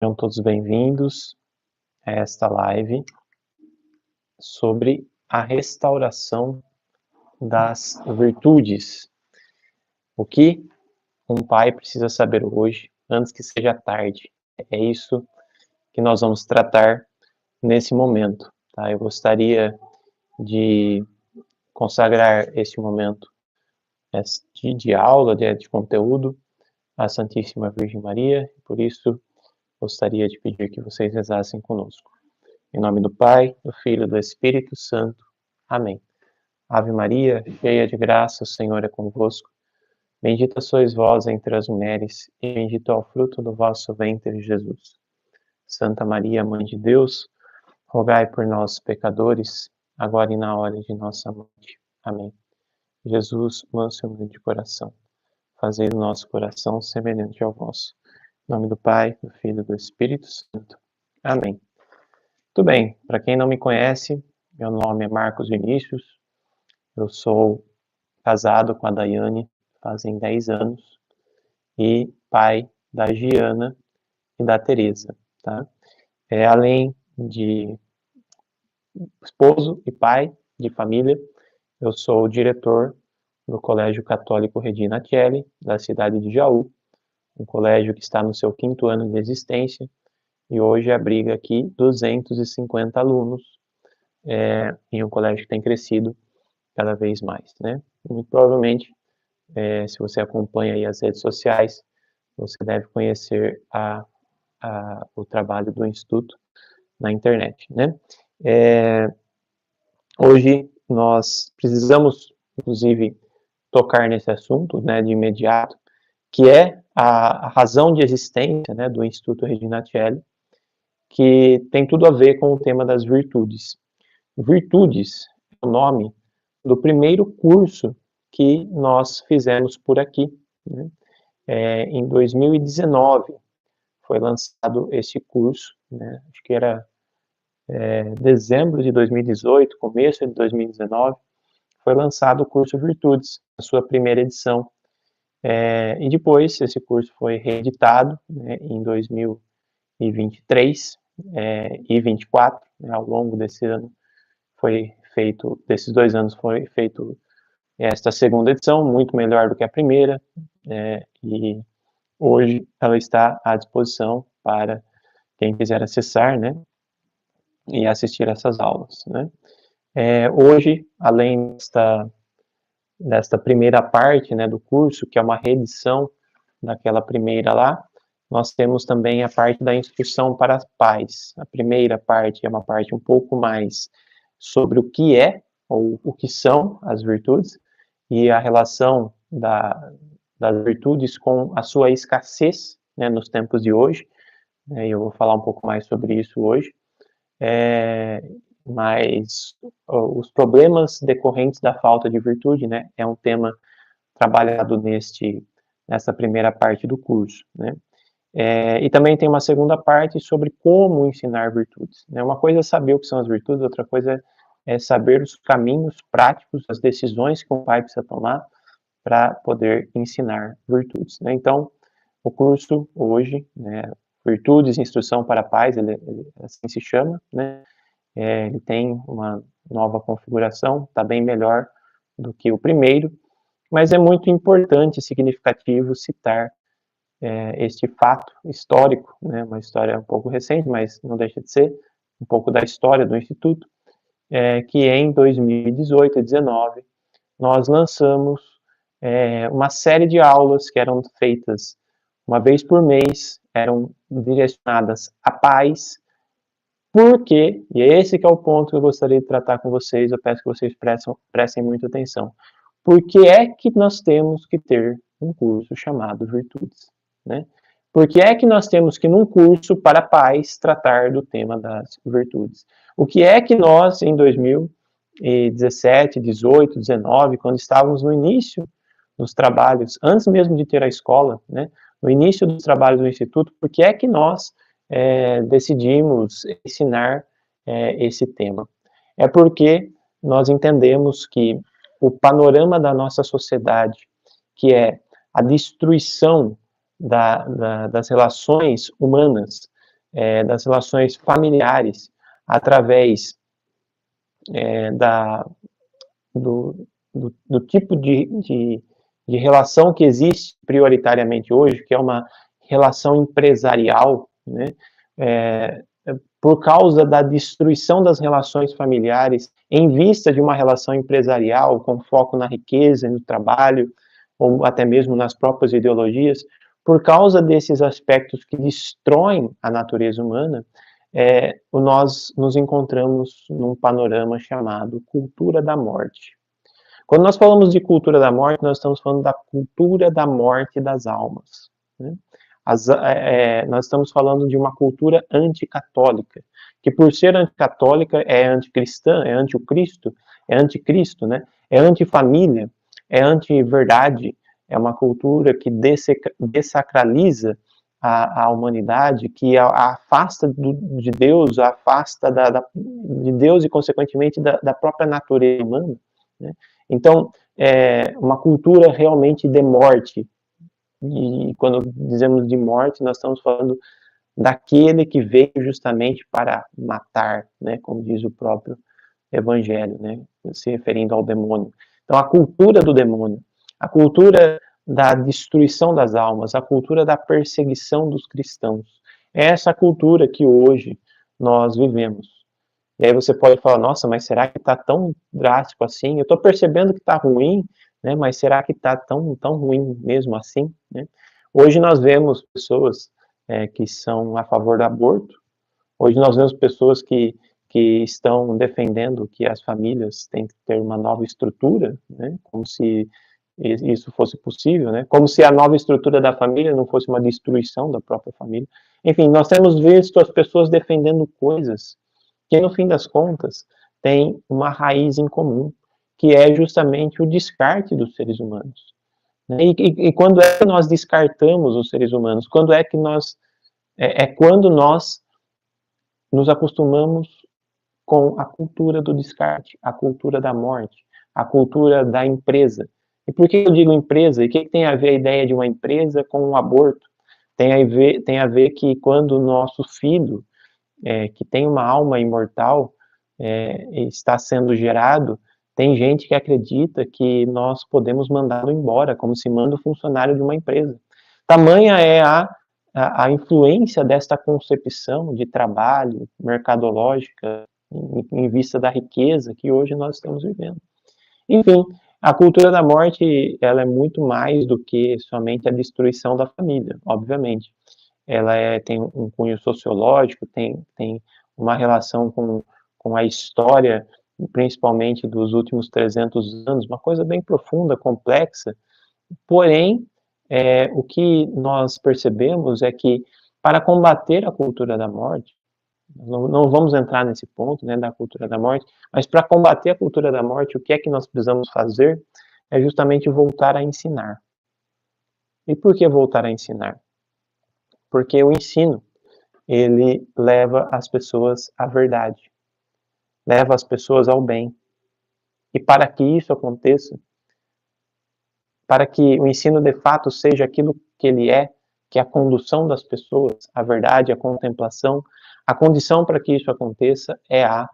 Sejam todos bem-vindos a esta live sobre a restauração das virtudes. O que um pai precisa saber hoje, antes que seja tarde. É isso que nós vamos tratar nesse momento. Tá? Eu gostaria de consagrar este momento de aula, de conteúdo, à Santíssima Virgem Maria. Por isso, gostaria de pedir que vocês rezassem conosco. Em nome do Pai, do Filho e do Espírito Santo. Amém. Ave Maria, cheia de graça, o Senhor é convosco. Bendita sois vós entre as mulheres, e bendito é o fruto do vosso ventre, Jesus. Santa Maria, Mãe de Deus, rogai por nós, pecadores, agora e na hora de nossa morte. Amém. Jesus, manso e humilde de coração, fazei o nosso coração semelhante ao vosso. Em nome do Pai, do Filho e do Espírito Santo. Amém. Tudo bem, para quem não me conhece, meu nome é Marcos Vinícius, eu sou casado com a Daiane fazem 10 anos e pai da Giana e da Teresa, tá? Além de esposo e pai de família, eu sou o diretor do Colégio Católico Regina Coeli, da cidade de Jaú, um colégio que está no seu 5º ano de existência e hoje abriga aqui 250 alunos, em um colégio que tem crescido cada vez mais, né? Muito provavelmente, se você acompanha aí as redes sociais, você deve conhecer o trabalho do Instituto na internet, né? Hoje nós precisamos, inclusive, tocar nesse assunto, né, de imediato, que é a razão de existência, né, do Instituto Regina Coeli, que tem tudo a ver com o tema das virtudes. Virtudes é o nome do primeiro curso que nós fizemos por aqui, né? Em 2019 foi lançado esse curso, né? Acho que era dezembro de 2018, começo de 2019, foi lançado o curso Virtudes, a sua primeira edição. E depois esse curso foi reeditado, né, em 2023 e 24, né, ao longo desse ano desses 2 anos foi feito esta segunda edição, muito melhor do que a primeira, e hoje ela está à disposição para quem quiser acessar, né, e assistir essas aulas, né. Hoje, além desta primeira parte, né, do curso, que é uma reedição daquela primeira lá, nós temos também a parte da instrução para pais. A primeira parte é uma parte um pouco mais sobre o que é, ou o que são as virtudes, e a relação das virtudes com a sua escassez, né, nos tempos de hoje, eu vou falar um pouco mais sobre isso hoje, mas os problemas decorrentes da falta de virtude, né, é um tema trabalhado nessa primeira parte do curso, né. E também tem uma segunda parte sobre como ensinar virtudes, né. Uma coisa é saber o que são as virtudes, outra coisa é saber os caminhos práticos, as decisões que um pai precisa tomar para poder ensinar virtudes, né. Então, o curso hoje, né, Virtudes, Instrução para Pais, ele assim se chama, né. Ele tem uma nova configuração, está bem melhor do que o primeiro, mas é muito importante e significativo citar este fato histórico, né, uma história um pouco recente, mas não deixa de ser um pouco da história do Instituto, que em 2018 e 2019 nós lançamos uma série de aulas que eram feitas uma vez por mês, eram direcionadas a pais, porque, e esse que é o ponto que eu gostaria de tratar com vocês, eu peço que vocês prestem muita atenção, por que é que nós temos que ter um curso chamado Virtudes, né? Por que é que nós temos que, num curso para pais, tratar do tema das virtudes? O que é que nós, em 2017, 18, 19, quando estávamos no início dos trabalhos, antes mesmo de ter a escola, né, no início dos trabalhos do Instituto, por que é que nós decidimos ensinar esse tema? É porque nós entendemos que o panorama da nossa sociedade, que é a destruição das relações humanas, das relações familiares, através do tipo de relação que existe prioritariamente hoje, que é uma relação empresarial, né? Por causa da destruição das relações familiares, em vista de uma relação empresarial com foco na riqueza, no trabalho, ou até mesmo nas próprias ideologias, por causa desses aspectos que destroem a natureza humana, nós nos encontramos num panorama chamado cultura da morte. Quando nós falamos de cultura da morte, nós estamos falando da cultura da morte das almas, né? Nós estamos falando de uma cultura anticatólica, que por ser anticatólica é anticristã, é anticristo, né? É antifamília, é anti-verdade, é uma cultura que dessacraliza a humanidade, que a afasta de Deus, a afasta de Deus e, consequentemente, da própria natureza humana, né? Então, uma cultura realmente de morte. E quando dizemos de morte, nós estamos falando daquele que veio justamente para matar, né, como diz o próprio Evangelho, né, se referindo ao demônio. Então, a cultura do demônio, a cultura da destruição das almas, a cultura da perseguição dos cristãos, é essa cultura que hoje nós vivemos. E aí você pode falar, nossa, mas será que está tão drástico assim? Eu estou percebendo que está ruim, né? Mas será que está tão ruim mesmo assim, né? Hoje nós vemos pessoas que são a favor do aborto. Hoje nós vemos pessoas que estão defendendo que as famílias têm que ter uma nova estrutura, né? Como se isso fosse possível, né? Como se a nova estrutura da família não fosse uma destruição da própria família. Enfim, nós temos visto as pessoas defendendo coisas que, no fim das contas, tem uma raiz em comum, que é justamente o descarte dos seres humanos. E quando é que nós descartamos os seres humanos? Quando é que nós quando nós nos acostumamos com a cultura do descarte, a cultura da morte, a cultura da empresa. E por que eu digo empresa? E o que tem a ver a ideia de uma empresa com um aborto? Tem a ver que quando o nosso filho, que tem uma alma imortal, está sendo gerado, tem gente que acredita que nós podemos mandá-lo embora, como se manda o funcionário de uma empresa. Tamanha é a influência desta concepção de trabalho mercadológica em vista da riqueza que hoje nós estamos vivendo. Enfim, a cultura da morte, ela é muito mais do que somente a destruição da família, obviamente. Ela tem um cunho sociológico, tem uma relação com a história, principalmente dos últimos 300 anos, uma coisa bem profunda, complexa. Porém, o que nós percebemos é que, para combater a cultura da morte, não vamos entrar nesse ponto, né, da cultura da morte, mas para combater a cultura da morte, o que é que nós precisamos fazer é justamente voltar a ensinar. E por que voltar a ensinar? Porque o ensino, ele leva as pessoas à verdade, leva as pessoas ao bem. E para que isso aconteça, para que o ensino de fato seja aquilo que ele é, que é a condução das pessoas, a verdade, a contemplação, a condição para que isso aconteça é a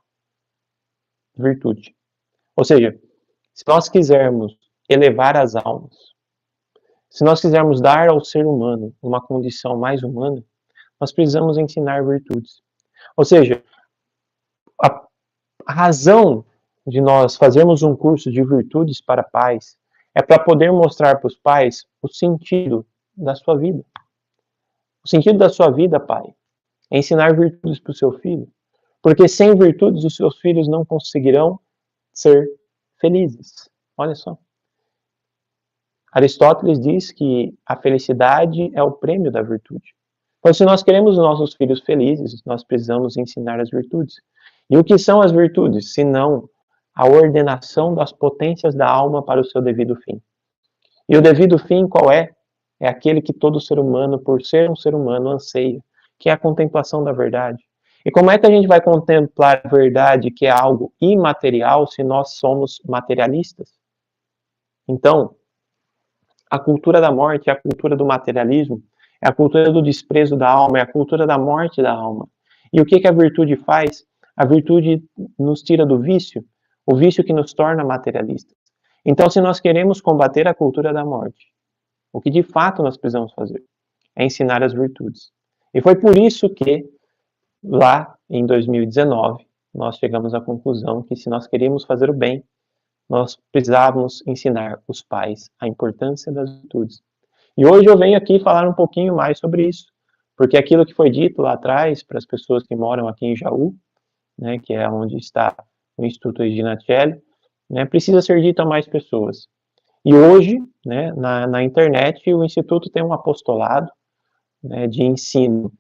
virtude. Ou seja, se nós quisermos elevar as almas, se nós quisermos dar ao ser humano uma condição mais humana, nós precisamos ensinar virtudes. Ou seja, a razão de nós fazermos um curso de virtudes para pais é para poder mostrar para os pais o sentido da sua vida. O sentido da sua vida, pai, é ensinar virtudes para o seu filho. Porque sem virtudes os seus filhos não conseguirão ser felizes. Olha só. Aristóteles diz que a felicidade é o prêmio da virtude. Então, se nós queremos os nossos filhos felizes, nós precisamos ensinar as virtudes. E o que são as virtudes, se não a ordenação das potências da alma para o seu devido fim? E o devido fim qual é? É aquele que todo ser humano, por ser um ser humano, anseia, que é a contemplação da verdade. E como é que a gente vai contemplar a verdade, que é algo imaterial, se nós somos materialistas? Então, a cultura da morte, a cultura do materialismo, é a cultura do desprezo da alma, é a cultura da morte da alma. E o que a virtude faz? A virtude nos tira do vício, o vício que nos torna materialistas. Então, se nós queremos combater a cultura da morte, o que de fato nós precisamos fazer é ensinar as virtudes. E foi por isso que, lá em 2019, nós chegamos à conclusão que se nós queríamos fazer o bem, nós precisávamos ensinar os pais a importância das virtudes. E hoje eu venho aqui falar um pouquinho mais sobre isso, porque aquilo que foi dito lá atrás para as pessoas que moram aqui em Jaú, né, que é onde está o Instituto Regina Coeli, né, precisa ser dito a mais pessoas. E hoje, né, na internet, o Instituto tem um apostolado, né, de ensino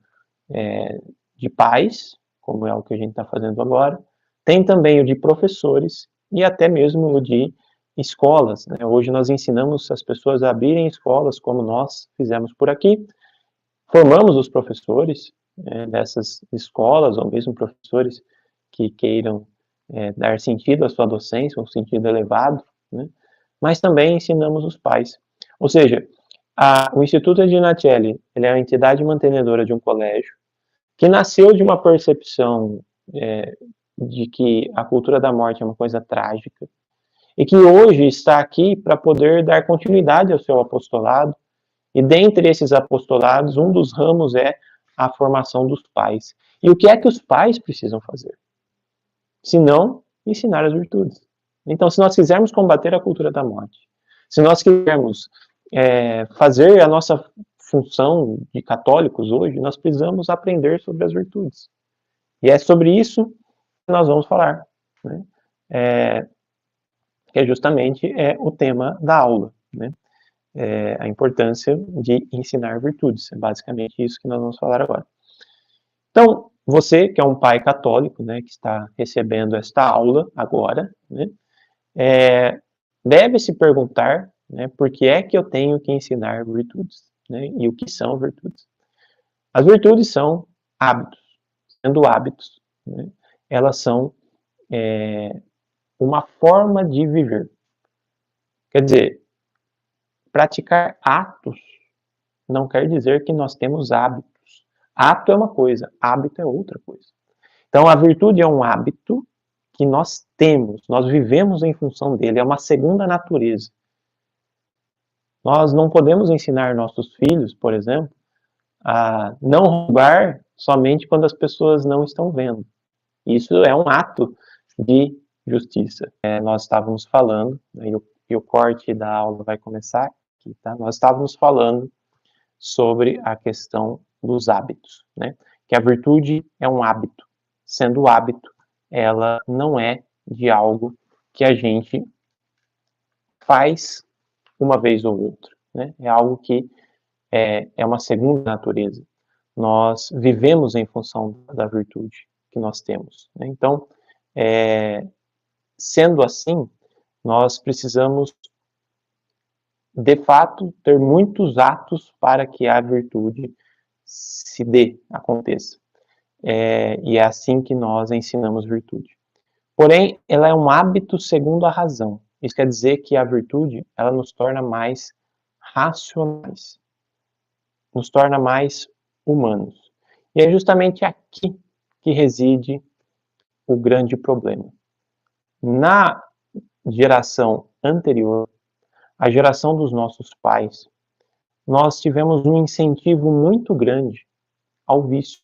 de pais, como é o que a gente está fazendo agora, tem também o de professores e até mesmo o de escolas, né? Hoje nós ensinamos as pessoas a abrirem escolas, como nós fizemos por aqui, formamos os professores dessas escolas, ou mesmo professores que queiram dar sentido à sua docência, um sentido elevado, né? Mas também ensinamos os pais. Ou seja, o Instituto Regina Coeli, ele é a entidade mantenedora de um colégio que nasceu de uma percepção de que a cultura da morte é uma coisa trágica, e que hoje está aqui para poder dar continuidade ao seu apostolado, e dentre esses apostolados, um dos ramos é a formação dos pais. E o que é que os pais precisam fazer? Se não, ensinar as virtudes. Então, se nós quisermos combater a cultura da morte, se nós quisermos fazer a nossa função de católicos hoje, nós precisamos aprender sobre as virtudes. E é sobre isso que nós vamos falar, né? Que justamente é o tema da aula, né? A importância de ensinar virtudes. É basicamente isso que nós vamos falar agora. Então, você que é um pai católico, né, que está recebendo esta aula agora, né, deve se perguntar, né, por que é que eu tenho que ensinar virtudes, né, e o que são virtudes. As virtudes são hábitos. Sendo hábitos, né, elas são uma forma de viver. Quer dizer, praticar atos não quer dizer que nós temos hábitos. Ato é uma coisa, hábito é outra coisa. Então, a virtude é um hábito que nós temos, nós vivemos em função dele, é uma segunda natureza. Nós não podemos ensinar nossos filhos, por exemplo, a não roubar somente quando as pessoas não estão vendo. Isso é um ato de justiça. Nós estávamos falando, né, e o corte da aula vai começar aqui, tá? Nós estávamos falando sobre a questão dos hábitos, né? Que a virtude é um hábito. Sendo hábito, ela não é de algo que a gente faz uma vez ou outra, né? É algo que é uma segunda natureza. Nós vivemos em função da virtude que nós temos, né? Então, sendo assim, nós precisamos, de fato, ter muitos atos para que a virtude se dê, aconteça. E é assim que nós ensinamos virtude. Porém, ela é um hábito segundo a razão. Isso quer dizer que a virtude, ela nos torna mais racionais, nos torna mais humanos. E é justamente aqui que reside o grande problema. Na geração anterior, a geração dos nossos pais, nós tivemos um incentivo muito grande ao vício.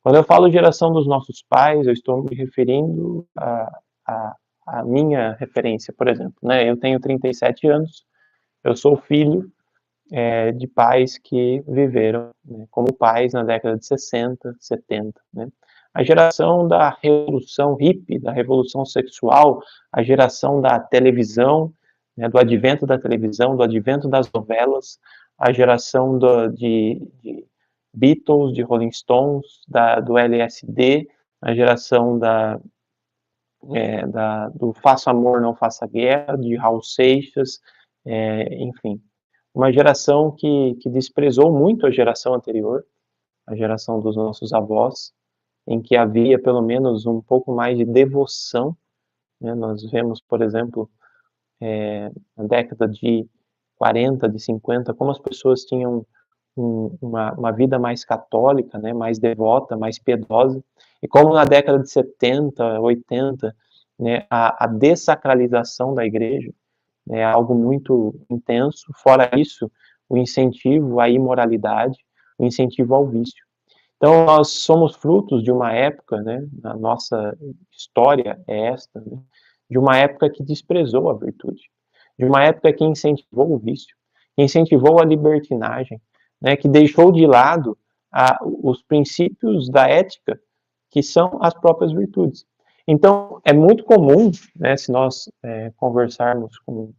Quando eu falo geração dos nossos pais, eu estou me referindo à minha referência, por exemplo, né? Eu tenho 37 anos, eu sou filho de pais que viveram, né, como pais na década de 60, 70, né? A geração da revolução hippie, da revolução sexual, a geração da televisão, né, do advento da televisão, do advento das novelas, a geração de Beatles, de Rolling Stones, do LSD, a geração do Faça Amor, Não Faça Guerra, de Raul Seixas, enfim. Uma geração que desprezou muito a geração anterior, a geração dos nossos avós, em que havia pelo menos um pouco mais de devoção, né? Nós vemos, por exemplo, na década de 40, de 50, como as pessoas tinham uma vida mais católica, né, mais devota, mais piedosa. E como na década de 70, 80, né, a dessacralização da igreja é algo muito intenso. Fora isso, o incentivo à imoralidade, o incentivo ao vício. Então, nós somos frutos de uma época, né, a nossa história é esta, né, de uma época que desprezou a virtude, de uma época que incentivou o vício, que incentivou a libertinagem, né, que deixou de lado os princípios da ética, que são as próprias virtudes. Então, é muito comum, né, se nós conversarmos com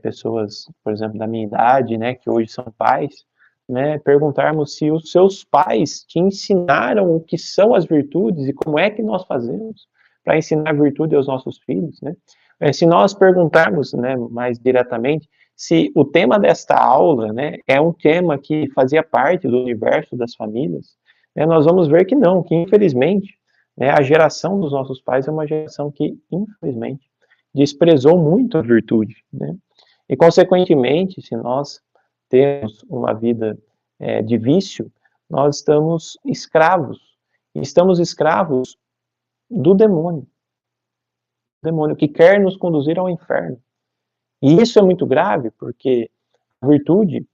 pessoas, por exemplo, da minha idade, né, que hoje são pais, né, perguntarmos se os seus pais te ensinaram o que são as virtudes e como é que nós fazemos para ensinar virtude aos nossos filhos, né? Se nós perguntarmos, né, mais diretamente, se o tema desta aula, né, é um tema que fazia parte do universo das famílias, né, nós vamos ver que não, que infelizmente, né, a geração dos nossos pais é uma geração que, infelizmente, desprezou muito a virtude, né? E, consequentemente, se nós temos uma vida de vício, nós estamos escravos. E estamos escravos do demônio que quer nos conduzir ao inferno. E isso é muito grave, porque a virtude,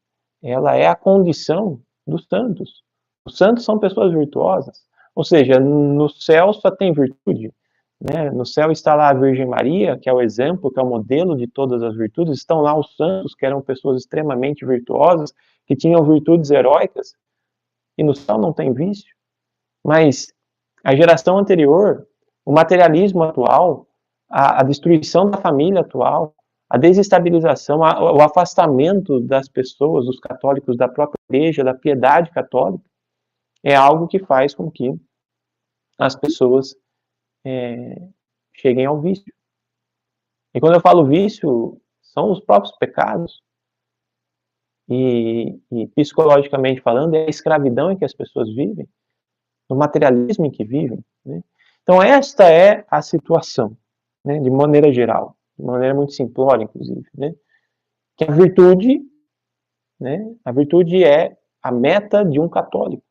ela é a condição dos santos. Os santos são pessoas virtuosas. Ou seja, no céu só tem virtude. Né? No céu está lá a Virgem Maria, que é o exemplo, que é o modelo de todas as virtudes. Estão lá os santos, que eram pessoas extremamente virtuosas, que tinham virtudes heróicas. E no céu não tem vício. Mas a geração anterior, o materialismo atual, a destruição da família atual, a desestabilização, o afastamento das pessoas, dos católicos, da própria igreja, da piedade católica, é algo que faz com que as pessoas cheguem ao vício. E quando eu falo vício, são os próprios pecados. E psicologicamente falando, é a escravidão em que as pessoas vivem, no materialismo em que vivem. Né? Então, esta é a situação, né, de maneira geral, de maneira muito simplória, inclusive. Né? Que a virtude é a meta de um católico.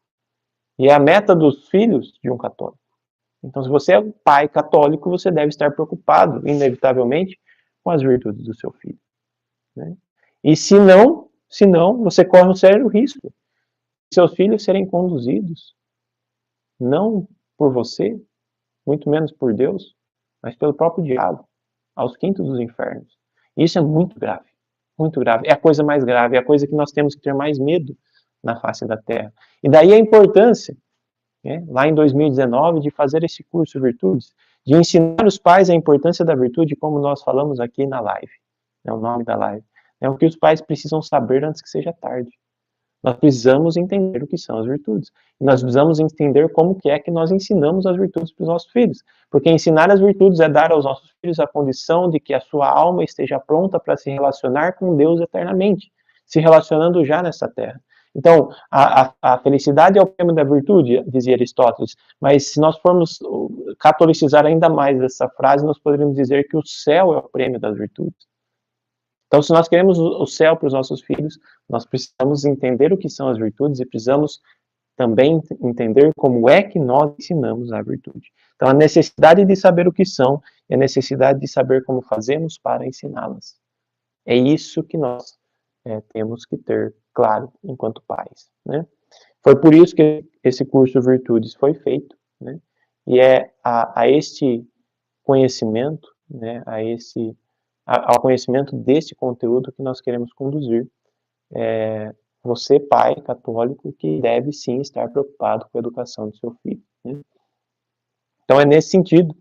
E é a meta dos filhos de um católico. Então, se você é um pai católico, você deve estar preocupado, inevitavelmente, com as virtudes do seu filho. Né? E se não, você corre um sério risco de seus filhos serem conduzidos, não por você, muito menos por Deus, mas pelo próprio diabo, aos quintos dos infernos. Isso é muito grave, muito grave. É a coisa mais grave, é a coisa que nós temos que ter mais medo na face da terra. E daí a importância, né, lá em 2019, de fazer esse curso Virtudes, de ensinar os pais a importância da virtude, como nós falamos aqui na live, é o nome da live. É o que os pais precisam saber antes que seja tarde. Nós precisamos entender o que são as virtudes. Nós precisamos entender como que é que nós ensinamos as virtudes para os nossos filhos. Porque ensinar as virtudes é dar aos nossos filhos a condição de que a sua alma esteja pronta para se relacionar com Deus eternamente, se relacionando já nessa terra. Então, a felicidade é o prêmio da virtude, dizia Aristóteles, mas se nós formos catolicizar ainda mais essa frase, nós poderíamos dizer que o céu é o prêmio das virtudes. Então, se nós queremos o céu para os nossos filhos, nós precisamos entender o que são as virtudes e precisamos também entender como é que nós ensinamos a virtude. Então, a necessidade de saber o que são e a necessidade de saber como fazemos para ensiná-las. É isso que nós temos que ter claro enquanto pais. Né? Foi por isso que esse curso Virtudes foi feito, né? E é a este conhecimento, né, ao conhecimento desse conteúdo que nós queremos conduzir. Você, pai católico, que deve sim estar preocupado com a educação do seu filho. Né? Então é nesse sentido,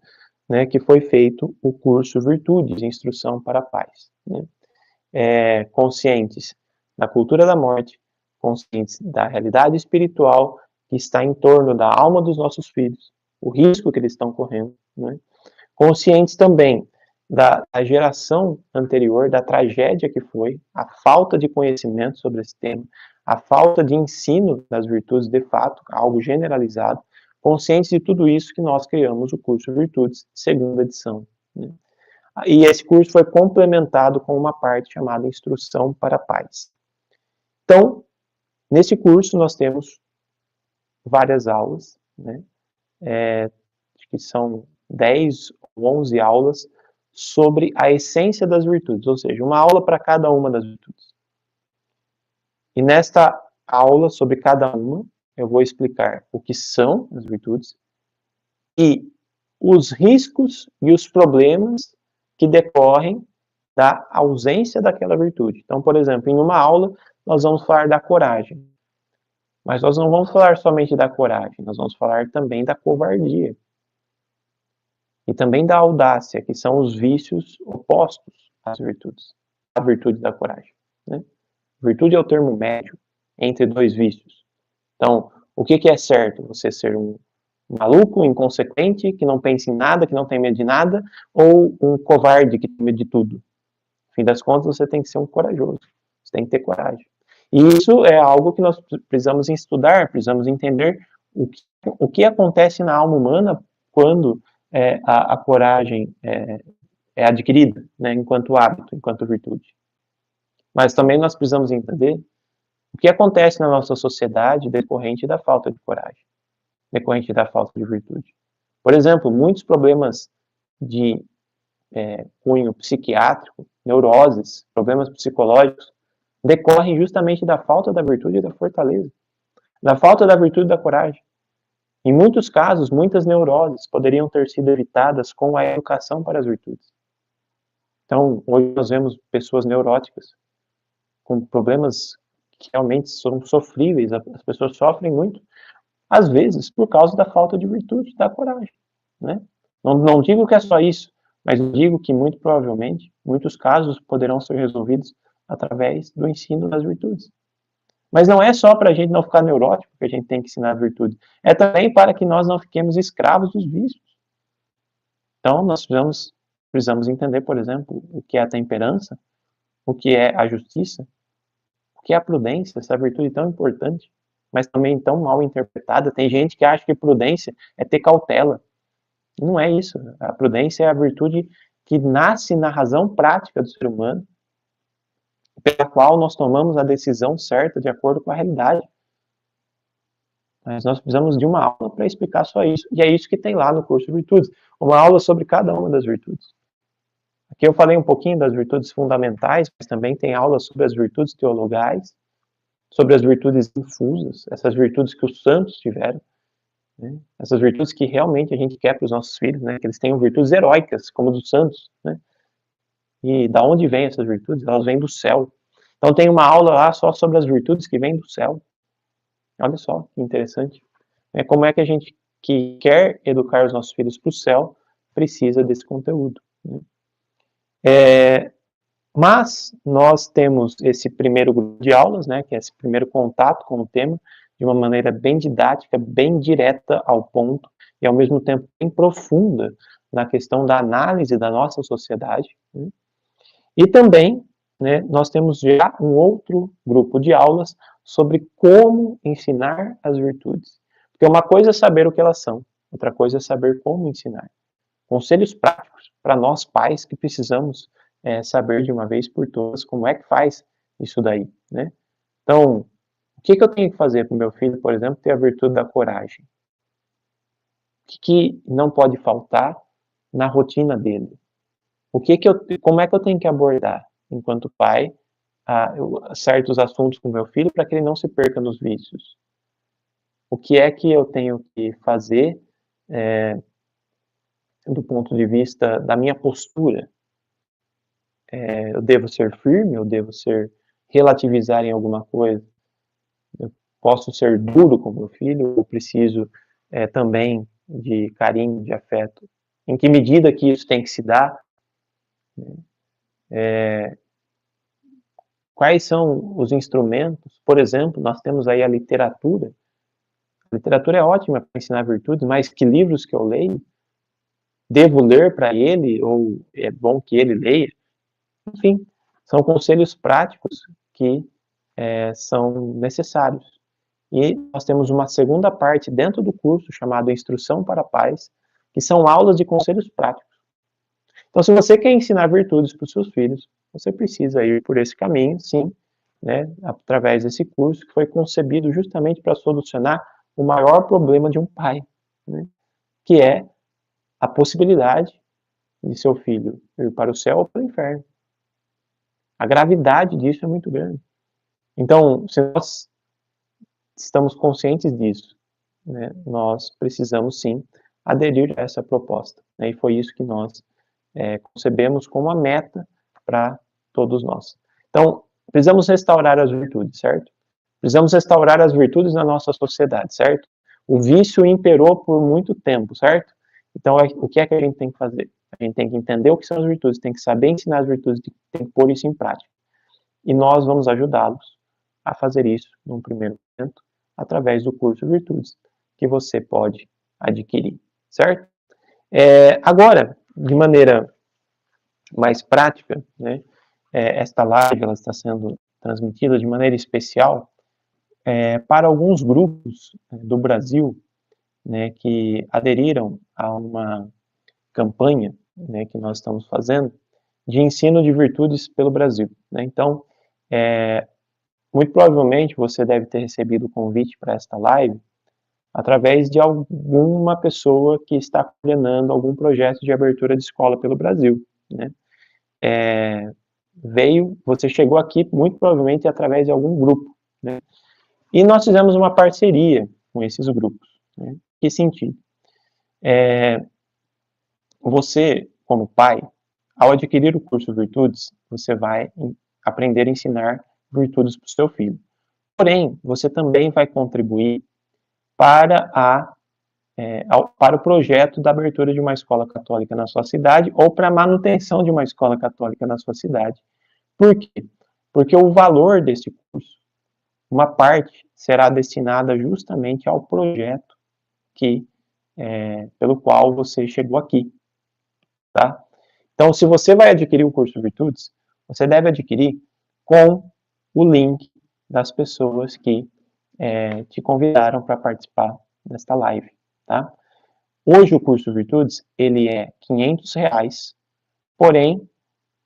né, que foi feito o curso Virtudes, Instrução para Pais. Né? Conscientes da cultura da morte, conscientes da realidade espiritual que está em torno da alma dos nossos filhos, o risco que eles estão correndo, né? Conscientes também da geração anterior, da tragédia que foi, a falta de conhecimento sobre esse tema, a falta de ensino das virtudes de fato, algo generalizado, conscientes de tudo isso que nós criamos o curso Virtudes, segunda edição. Né? E esse curso foi complementado com uma parte chamada Instrução para Pais. Então, Nesse curso nós temos várias aulas, né? Acho que são 10 ou 11 aulas sobre a essência das virtudes, ou seja, uma aula para cada uma das virtudes. E nesta aula sobre cada uma, eu vou explicar o que são as virtudes e os riscos e os problemas que decorrem da ausência daquela virtude. Então, por exemplo, em uma aula, nós vamos falar da coragem. Mas nós não vamos falar somente da coragem, nós vamos falar também da covardia. E também da audácia, que são os vícios opostos às virtudes. A virtude da coragem, né? Virtude é o termo médio entre dois vícios. Então, o que é certo? Você ser um maluco, inconsequente, que não pensa em nada, que não tem medo de nada, ou um covarde que tem medo de tudo? No fim das contas, você tem que ser um corajoso. Você tem que ter coragem. E isso é algo que nós precisamos estudar, precisamos entender o que acontece na alma humana quando a coragem é adquirida, né, enquanto hábito, enquanto virtude. Mas também nós precisamos entender o que acontece na nossa sociedade decorrente da falta de coragem, decorrente da falta de virtude. Por exemplo, muitos problemas de cunho psiquiátrico, neuroses, problemas psicológicos, decorrem justamente da falta da virtude e da fortaleza, da falta da virtude e da coragem. Em muitos casos, muitas neuroses poderiam ter sido evitadas com a educação para as virtudes. Então, hoje nós vemos pessoas neuróticas com problemas que realmente são sofríveis, as pessoas sofrem muito, às vezes por causa da falta de virtude, da coragem, né? Não digo que é só isso, mas digo que muito provavelmente, muitos casos poderão ser resolvidos através do ensino das virtudes. Mas não é só para a gente não ficar neurótico que a gente tem que ensinar a virtude, é também para que nós não fiquemos escravos dos vícios. Então, nós precisamos entender, por exemplo, o que é a temperança, o que é a justiça, o que é a prudência, essa virtude tão importante, mas também tão mal interpretada. Tem gente que acha que prudência é ter cautela. Não é isso. A prudência é a virtude que nasce na razão prática do ser humano, pela qual nós tomamos a decisão certa de acordo com a realidade. Mas nós precisamos de uma aula para explicar só isso. E é isso que tem lá no curso de virtudes. Uma aula sobre cada uma das virtudes. Aqui eu falei um pouquinho das virtudes fundamentais, mas também tem aulas sobre as virtudes teologais, sobre as virtudes infusas, essas virtudes que os santos tiveram, né? Essas virtudes que realmente a gente quer para os nossos filhos, né? Que eles tenham virtudes heróicas, como dos santos, né? E da onde vêm essas virtudes? Elas vêm do céu. Então tem uma aula lá só sobre as virtudes que vêm do céu. Olha só, que interessante. Como é que a gente que quer educar os nossos filhos para o céu precisa desse conteúdo, né? Mas nós temos esse primeiro grupo de aulas, né, que é esse primeiro contato com o tema, de uma maneira bem didática, bem direta ao ponto, e ao mesmo tempo bem profunda na questão da análise da nossa sociedade, né? E também, né, nós temos já um outro grupo de aulas sobre como ensinar as virtudes. Porque uma coisa é saber o que elas são, outra coisa é saber como ensinar. Conselhos práticos para nós pais que precisamos saber de uma vez por todas como é que faz isso daí, né? Então, o que eu tenho que fazer para o meu filho, por exemplo, ter a virtude da coragem? O que não pode faltar na rotina dele? Como é que eu tenho que abordar, enquanto pai, certos assuntos com meu filho para que ele não se perca nos vícios? O que é que eu tenho que fazer do ponto de vista da minha postura? Eu devo ser firme, eu devo relativizar em alguma coisa, eu posso ser duro com meu filho, eu preciso também de carinho, de afeto. Em que medida que isso tem que se dar? Quais são os instrumentos? Por exemplo, nós temos aí a literatura. A literatura é ótima para ensinar virtudes, mas que livros que eu leio? Devo ler para ele, ou é bom que ele leia? Enfim, são conselhos práticos que são necessários. E nós temos uma segunda parte dentro do curso, chamada Instrução para Pais, que são aulas de conselhos práticos. Então, se você quer ensinar virtudes para os seus filhos, você precisa ir por esse caminho, sim, né, através desse curso, que foi concebido justamente para solucionar o maior problema de um pai, né, que é a possibilidade de seu filho ir para o céu ou para o inferno. A gravidade disso é muito grande. Então, se nós estamos conscientes disso, né, nós precisamos sim aderir a essa proposta, né, e foi isso que nós concebemos como a meta para todos nós. Então, precisamos restaurar as virtudes, certo? Precisamos restaurar as virtudes na nossa sociedade, certo? O vício imperou por muito tempo, certo? Então, o que é que a gente tem que fazer? A gente tem que entender o que são as virtudes, tem que saber ensinar as virtudes, tem que pôr isso em prática. E nós vamos ajudá-los a fazer isso, num primeiro momento, através do curso Virtudes, que você pode adquirir, certo? Agora, de maneira mais prática, né, esta live ela está sendo transmitida de maneira especial para alguns grupos do Brasil, né, que aderiram a uma campanha, né, que nós estamos fazendo de ensino de virtudes pelo Brasil, né? Então, muito provavelmente você deve ter recebido o convite para esta live através de alguma pessoa que está coordenando algum projeto de abertura de escola pelo Brasil, né? Você chegou aqui muito provavelmente através de algum grupo, né? E nós fizemos uma parceria com esses grupos, né? Que sentido? Você, como pai, ao adquirir o curso Virtudes, você vai aprender a ensinar virtudes para o seu filho. Porém, você também vai contribuir para para o projeto da abertura de uma escola católica na sua cidade ou para a manutenção de uma escola católica na sua cidade. Por quê? Porque o valor desse curso, uma parte será destinada justamente ao projeto pelo qual você chegou aqui, tá? Então, se você vai adquirir o curso Virtudes, você deve adquirir com o link das pessoas que te convidaram para participar desta live, tá? Hoje o curso Virtudes, ele é R$500, porém,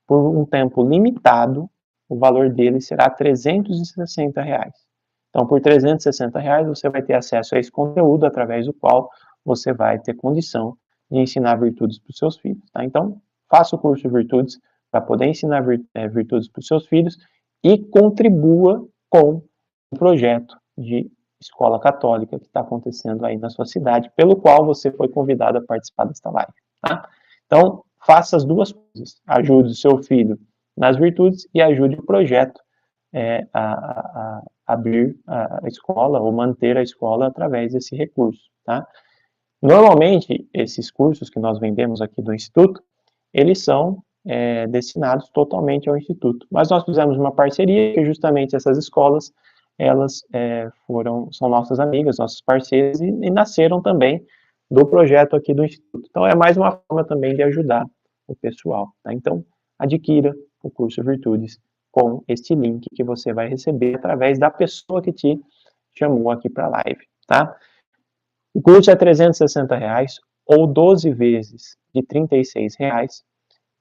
por um tempo limitado, o valor dele será R$360. Então, por R$360, você vai ter acesso a esse conteúdo, através do qual você vai ter condição de ensinar virtudes para os seus filhos, tá? Então, faça o curso Virtudes para poder ensinar virtudes para os seus filhos e contribua com o projeto de escola católica que está acontecendo aí na sua cidade, pelo qual você foi convidado a participar desta live, tá? Então, faça as duas coisas. Ajude o seu filho nas virtudes e ajude o projeto a abrir a escola ou manter a escola através desse recurso, tá? Normalmente, esses cursos que nós vendemos aqui do Instituto, eles são destinados totalmente ao Instituto. Mas nós fizemos uma parceria que justamente essas escolas, elas são nossas amigas, nossas parceiras e nasceram também do projeto aqui do Instituto. Então, é mais uma forma também de ajudar o pessoal, tá? Então, adquira o curso Virtudes com este link que você vai receber através da pessoa que te chamou aqui para a live, tá? O curso é R$360 ou 12 vezes de R$36.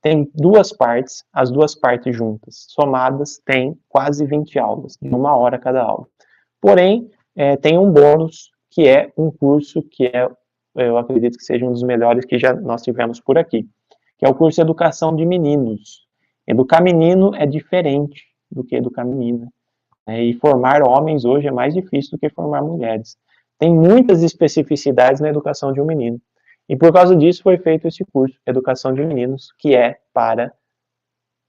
Tem duas partes, as duas partes juntas, somadas, tem quase 20 aulas, de 1 hora cada aula. Porém, tem um bônus, que é um curso que eu acredito que seja um dos melhores que já nós tivemos por aqui, que é o curso Educação de Meninos. Educar menino é diferente do que educar menina, né? E formar homens hoje é mais difícil do que formar mulheres. Tem muitas especificidades na educação de um menino. E por causa disso foi feito esse curso, Educação de Meninos, que é para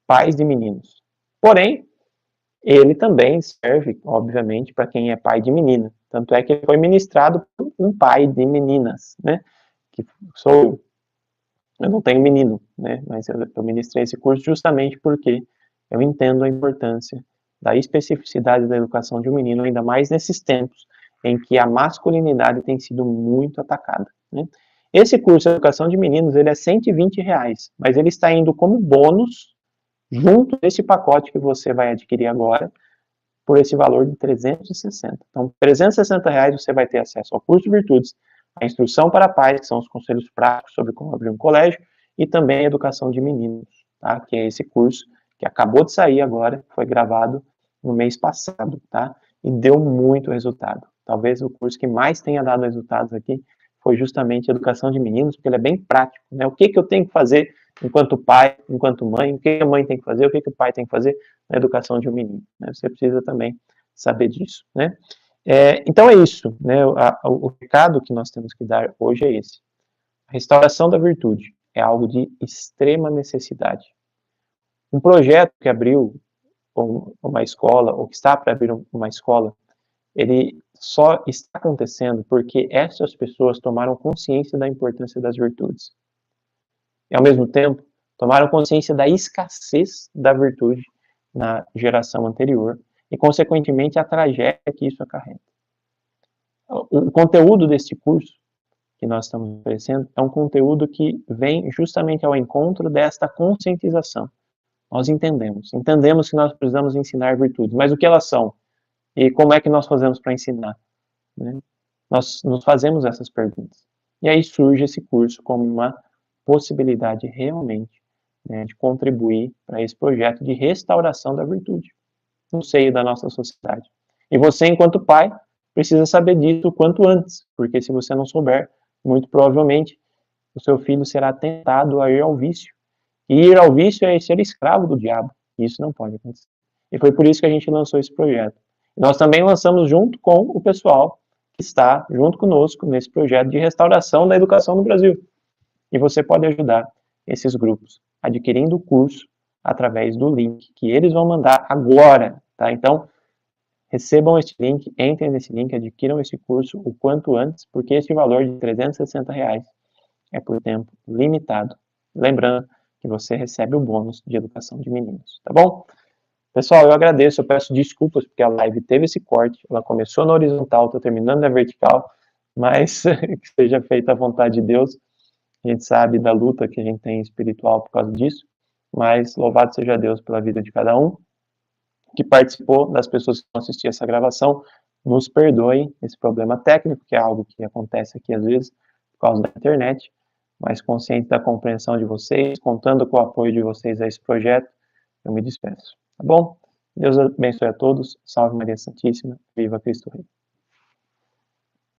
pais de meninos. Porém, ele também serve, obviamente, para quem é pai de menina. Tanto é que ele foi ministrado por um pai de meninas, né? Que sou eu. Eu não tenho menino, né? Mas eu ministrei esse curso justamente porque eu entendo a importância da especificidade da educação de um menino, ainda mais nesses tempos em que a masculinidade tem sido muito atacada, né? Esse curso de Educação de Meninos, ele é R$120, mas ele está indo como bônus junto desse pacote que você vai adquirir agora, por esse valor de 360. Então, R$360 você vai ter acesso ao curso de Virtudes, a instrução para pais, que são os conselhos práticos sobre como abrir um colégio, e também a educação de meninos, tá? Que é esse curso que acabou de sair agora, foi gravado no mês passado, tá? E deu muito resultado. Talvez o curso que mais tenha dado resultados aqui foi justamente Educação de Meninos, porque ele é bem prático, né? O que que eu tenho que fazer enquanto pai, enquanto mãe, o que a mãe tem que fazer, o que que o pai tem que fazer na educação de um menino, né? Você precisa também saber disso, né? Então é isso, né? O recado que nós temos que dar hoje é esse. A restauração da virtude é algo de extrema necessidade. Um projeto que abriu uma escola, ou que está para abrir uma escola, ele só está acontecendo porque essas pessoas tomaram consciência da importância das virtudes. E, ao mesmo tempo, tomaram consciência da escassez da virtude na geração anterior e, consequentemente, a tragédia que isso acarreta. O conteúdo deste curso que nós estamos oferecendo é um conteúdo que vem justamente ao encontro desta conscientização. Nós entendemos que nós precisamos ensinar virtudes, mas o que elas são? E como é que nós fazemos para ensinar? Né? Nós nos fazemos essas perguntas. E aí surge esse curso como uma possibilidade realmente, né, de contribuir para esse projeto de restauração da virtude no seio da nossa sociedade. E você, enquanto pai, precisa saber disso o quanto antes, porque se você não souber, muito provavelmente o seu filho será tentado a ir ao vício. E ir ao vício é ser escravo do diabo. E isso não pode acontecer. E foi por isso que a gente lançou esse projeto. Nós também lançamos junto com o pessoal que está junto conosco nesse projeto de restauração da educação no Brasil. E você pode ajudar esses grupos adquirindo o curso através do link que eles vão mandar agora, tá? Então, recebam esse link, entrem nesse link, adquiram esse curso o quanto antes, porque esse valor de R$360 é por tempo limitado. Lembrando que você recebe o bônus de educação de meninos, tá bom? Pessoal, eu agradeço, eu peço desculpas porque a live teve esse corte, ela começou na horizontal, estou terminando na vertical, mas que seja feita a vontade de Deus. A gente sabe da luta que a gente tem espiritual por causa disso, mas louvado seja Deus pela vida de cada um que participou, das pessoas que vão assistir essa gravação. Nos perdoem esse problema técnico, que é algo que acontece aqui às vezes por causa da internet, mas consciente da compreensão de vocês, contando com o apoio de vocês a esse projeto, eu me despeço. Tá bom? Deus abençoe a todos. Salve Maria Santíssima. Viva Cristo Rei.